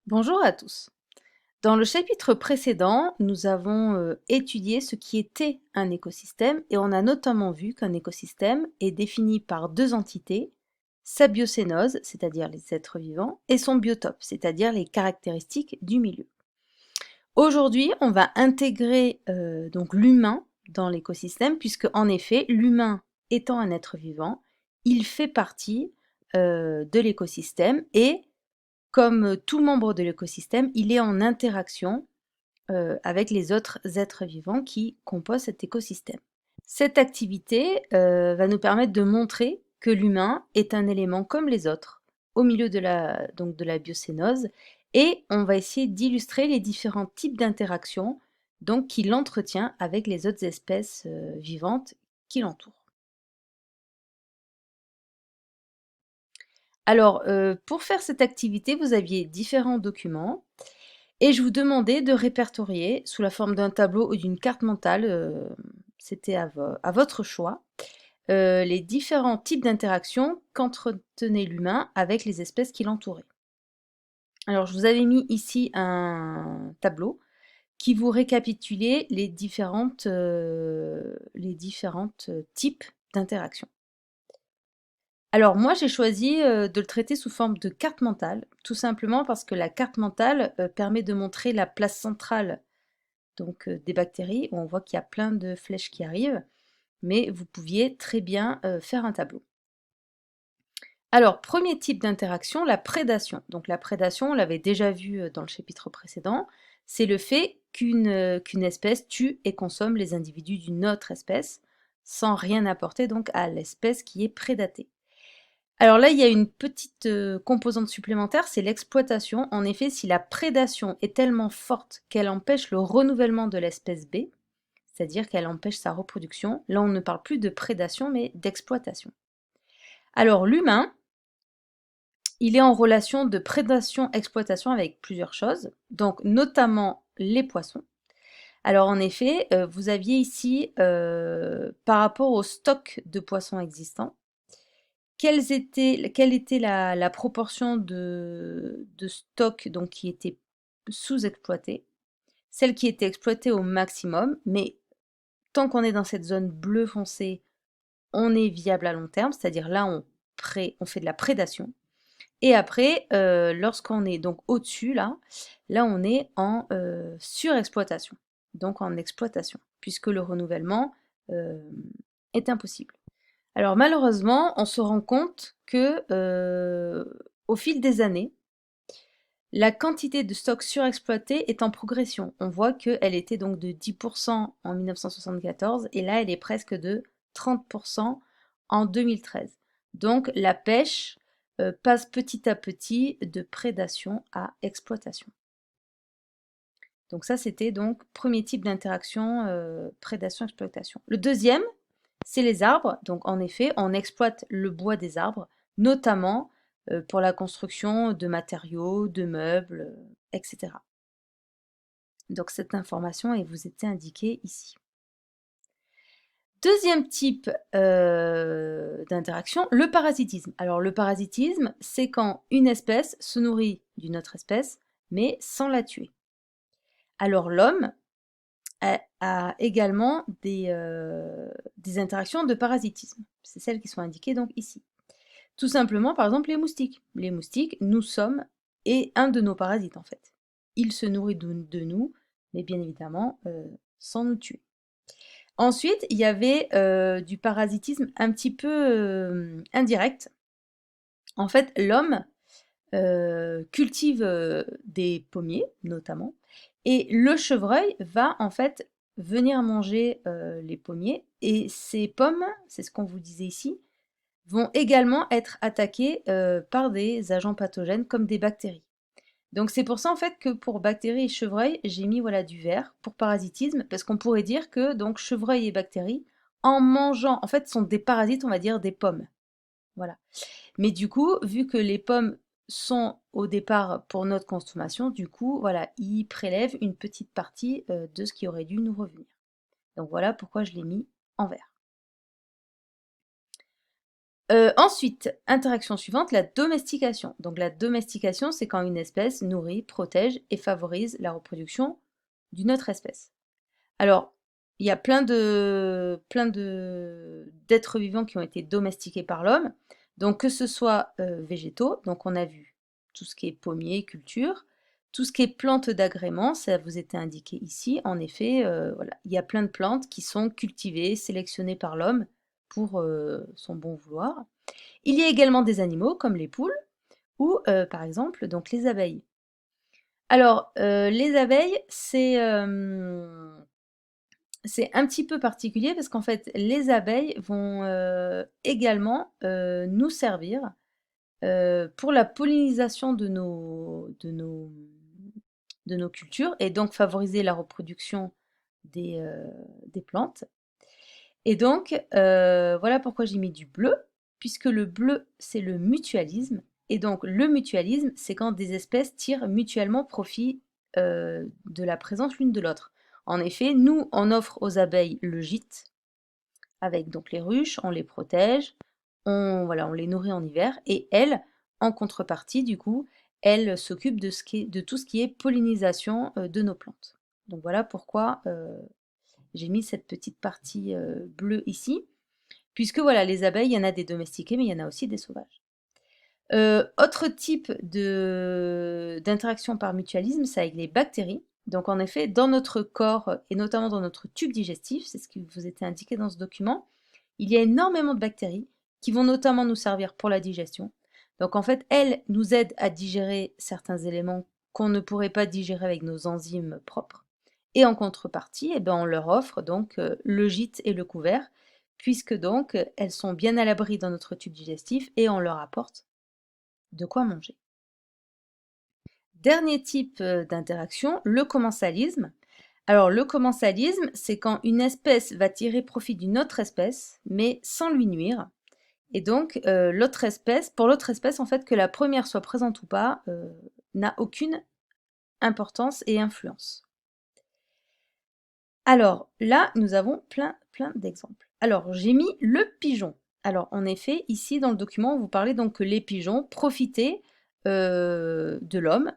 Bonjour à tous. Dans le chapitre précédent, nous avons étudié ce qui était un écosystème et on a notamment vu qu'un écosystème est défini par deux entités, sa biocénose, c'est-à-dire les êtres vivants, et son biotope, c'est-à-dire les caractéristiques du milieu. Aujourd'hui, on va intégrer donc l'humain dans l'écosystème puisque en effet, l'humain étant un être vivant, il fait partie de l'écosystème et comme tout membre de l'écosystème, il est en interaction avec les autres êtres vivants qui composent cet écosystème. Cette activité va nous permettre de montrer que l'humain est un élément comme les autres au milieu donc de la biocénose et on va essayer d'illustrer les différents types d'interactions donc qu'il entretient avec les autres espèces vivantes qui l'entourent. Alors, pour faire cette activité, vous aviez différents documents. Et je vous demandais de répertorier sous la forme d'un tableau ou d'une carte mentale, c'était à votre choix, les différents types d'interactions qu'entretenait l'humain avec les espèces qui l'entouraient. Alors je vous avais mis ici un tableau qui vous récapitulait les différentes types d'interactions. Alors moi j'ai choisi de le traiter sous forme de carte mentale, tout simplement parce que la carte mentale permet de montrer la place centrale donc des bactéries, où on voit qu'il y a plein de flèches qui arrivent, mais vous pouviez très bien faire un tableau. Alors, premier type d'interaction, la prédation. Donc la prédation, on l'avait déjà vu dans le chapitre précédent, c'est le fait qu'une espèce tue et consomme les individus d'une autre espèce, sans rien apporter donc à l'espèce qui est prédatée. Alors là, il y a une petite composante supplémentaire, c'est l'exploitation. En effet, si la prédation est tellement forte qu'elle empêche le renouvellement de l'espèce B, c'est-à-dire qu'elle empêche sa reproduction. Là, on ne parle plus de prédation, mais d'exploitation. Alors, l'humain, il est en relation de prédation-exploitation avec plusieurs choses, donc notamment les poissons. Alors, en effet, vous aviez ici, par rapport au stock de poissons existants, quelle était la proportion de stock donc, qui était sous-exploité, celle qui était exploitée au maximum, mais tant qu'on est dans cette zone bleu foncé, on est viable à long terme, c'est-à-dire là on fait de la prédation. Et après, lorsqu'on est donc au-dessus, là on est en surexploitation, donc en exploitation, puisque le renouvellement euh, est impossible. Alors malheureusement, on se rend compte que au fil des années, la quantité de stock surexploité est en progression. On voit qu'elle était donc de 10% en 1974 et là elle est presque de 30% en 2013. Donc la pêche passe petit à petit de prédation à exploitation. Donc ça c'était donc premier type d'interaction prédation-exploitation. Le deuxième, c'est les arbres. Donc en effet, on exploite le bois des arbres, notamment pour la construction de matériaux, de meubles, etc. Donc cette information elle vous était indiquée ici. Deuxième type d'interaction, le parasitisme. Alors le parasitisme, c'est quand une espèce se nourrit d'une autre espèce, mais sans la tuer. Alors l'homme a également des interactions de parasitisme. C'est celles qui sont indiquées donc ici. Tout simplement, par exemple, les moustiques. Les moustiques, nous sommes, et un de nos parasites en fait. Il se nourrit de nous, mais bien évidemment, sans nous tuer. Ensuite, il y avait du parasitisme un petit peu indirect. En fait, l'homme cultive des pommiers, notamment, et le chevreuil va en fait venir manger les pommiers, et ces pommes, c'est ce qu'on vous disait ici, vont également être attaquées par des agents pathogènes comme des bactéries. Donc c'est pour ça en fait que pour bactéries et chevreuil, j'ai mis voilà du vert pour parasitisme, parce qu'on pourrait dire que donc chevreuil et bactéries, en mangeant, en fait, sont des parasites, on va dire des pommes. Voilà. Mais du coup, vu que les pommes sont au départ pour notre consommation, du coup, voilà, ils prélèvent une petite partie de ce qui aurait dû nous revenir. Donc voilà pourquoi je l'ai mis en vert. Ensuite, interaction suivante, la domestication. Donc la domestication, c'est quand une espèce nourrit, protège et favorise la reproduction d'une autre espèce. Alors, il y a d'êtres vivants qui ont été domestiqués par l'homme. Donc que ce soit végétaux, donc on a vu tout ce qui est pommier, culture, tout ce qui est plantes d'agrément, ça vous était indiqué ici. En effet, voilà, il y a plein de plantes qui sont cultivées, sélectionnées par l'homme pour son bon vouloir. Il y a également des animaux comme les poules ou par exemple donc les abeilles. Alors les abeilles, c'est un petit peu particulier parce qu'en fait les abeilles vont également nous servir pour la pollinisation de nos cultures et donc favoriser la reproduction des plantes. Et donc, voilà pourquoi j'ai mis du bleu, puisque le bleu, c'est le mutualisme. Et donc, le mutualisme, c'est quand des espèces tirent mutuellement profit de la présence l'une de l'autre. En effet, nous, on offre aux abeilles le gîte, avec donc les ruches, on les protège, voilà, on les nourrit en hiver, et elles, en contrepartie, du coup, elles s'occupent de tout ce qui est pollinisation de nos plantes. Donc voilà pourquoi j'ai mis cette petite partie bleue ici, puisque voilà, les abeilles, il y en a des domestiquées, mais il y en a aussi des sauvages. Autre type d'interaction par mutualisme, c'est avec les bactéries. Donc en effet, dans notre corps, et notamment dans notre tube digestif, c'est ce qui vous était indiqué dans ce document, il y a énormément de bactéries qui vont notamment nous servir pour la digestion. Donc en fait, elles nous aident à digérer certains éléments qu'on ne pourrait pas digérer avec nos enzymes propres. Et en contrepartie, eh ben, on leur offre donc le gîte et le couvert, puisque donc elles sont bien à l'abri dans notre tube digestif et on leur apporte de quoi manger. Dernier type d'interaction, le commensalisme. Alors le commensalisme, c'est quand une espèce va tirer profit d'une autre espèce, mais sans lui nuire. Et donc pour l'autre espèce, en fait, que la première soit présente ou pas, n'a aucune importance et influence. Alors là, nous avons plein d'exemples. Alors j'ai mis le pigeon. Alors en effet, ici dans le document, vous parlez donc que les pigeons profitaient de l'homme,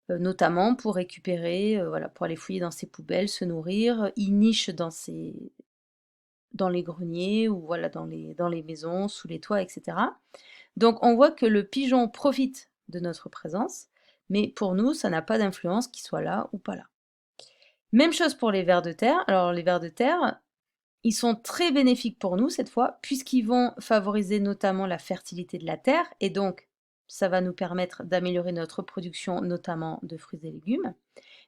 notamment pour récupérer, voilà, pour aller fouiller dans ses poubelles, se nourrir. Ils nichent dans les greniers ou voilà, dans les maisons, sous les toits, etc. Donc on voit que le pigeon profite de notre présence, mais pour nous, ça n'a pas d'influence qu'il soit là ou pas là. Même chose pour les vers de terre. Alors les vers de terre, ils sont très bénéfiques pour nous cette fois, puisqu'ils vont favoriser notamment la fertilité de la terre, et donc ça va nous permettre d'améliorer notre production, notamment de fruits et légumes.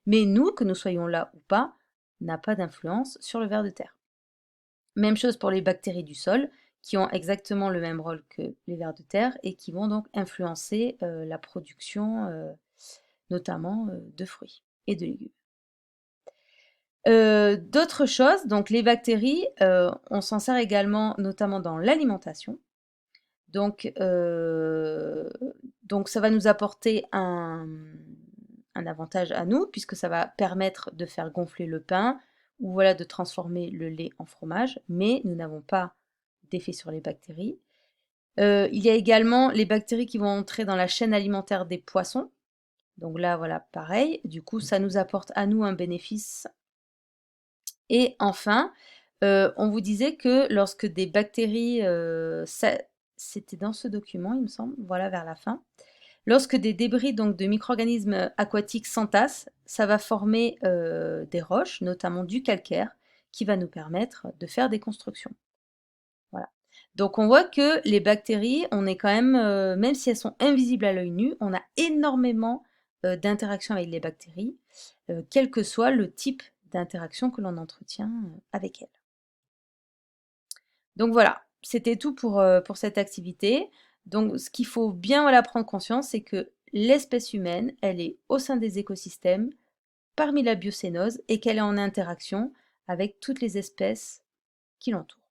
Mais nous, que nous soyons là ou pas, n'a pas d'influence sur le ver de terre. Même chose pour les bactéries du sol, qui ont exactement le même rôle que les vers de terre et qui vont donc influencer la production, notamment de fruits et de légumes. D'autres choses, donc les bactéries, on s'en sert également notamment dans l'alimentation. Donc ça va nous apporter un avantage à nous, puisque ça va permettre de faire gonfler le pain ou voilà, de transformer le lait en fromage, mais nous n'avons pas d'effet sur les bactéries. Il y a également les bactéries qui vont entrer dans la chaîne alimentaire des poissons. Donc là, voilà, pareil. Du coup, ça nous apporte à nous un bénéfice. Et enfin, on vous disait que lorsque des bactéries, c'était dans ce document, il me semble, voilà, vers la fin. Lorsque des débris donc, de micro-organismes aquatiques s'entassent, ça va former des roches, notamment du calcaire, qui va nous permettre de faire des constructions. Voilà. Donc on voit que les bactéries, on est quand même si elles sont invisibles à l'œil nu, on a énormément d'interactions avec les bactéries, quel que soit le type d'interaction que l'on entretient avec elles. Donc voilà, c'était tout pour cette activité. Donc ce qu'il faut bien voilà, prendre conscience, c'est que l'espèce humaine, elle est au sein des écosystèmes, parmi la biocénose, et qu'elle est en interaction avec toutes les espèces qui l'entourent.